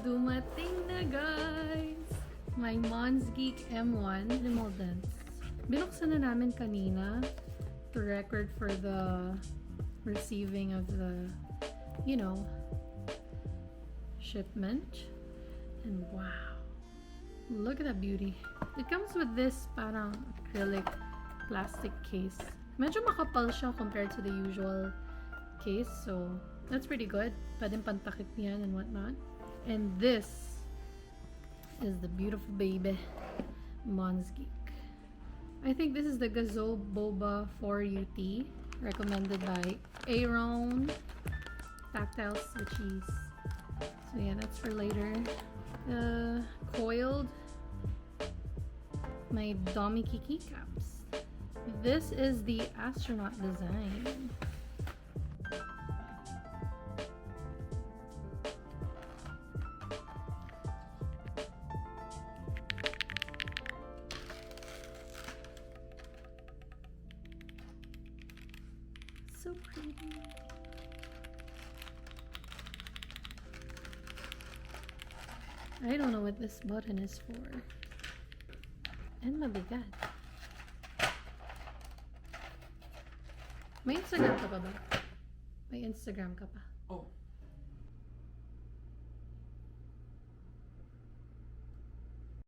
Dumating na guys! My MONSGEEK M1 Remodants. Binuksan na namin kanina to record for the receiving of the, you know, shipment. And wow! Look at that beauty. It comes with this parang acrylic plastic case. Medyo makapal siya compared to the usual case, so that's pretty good. Pwedeng pantakip yan and whatnot. And this is the beautiful baby MONSGEEK. I think this is the Gazzew Boba 4UT, recommended by Aaron. Tactile switchies. So yeah, that's for later. Coiled. My DOMIKEY keycaps. This is the astronaut design. So pretty. I don't know what this button is for. And mabigat. May Instagram ka pa ba? May Instagram ka pa? Oh.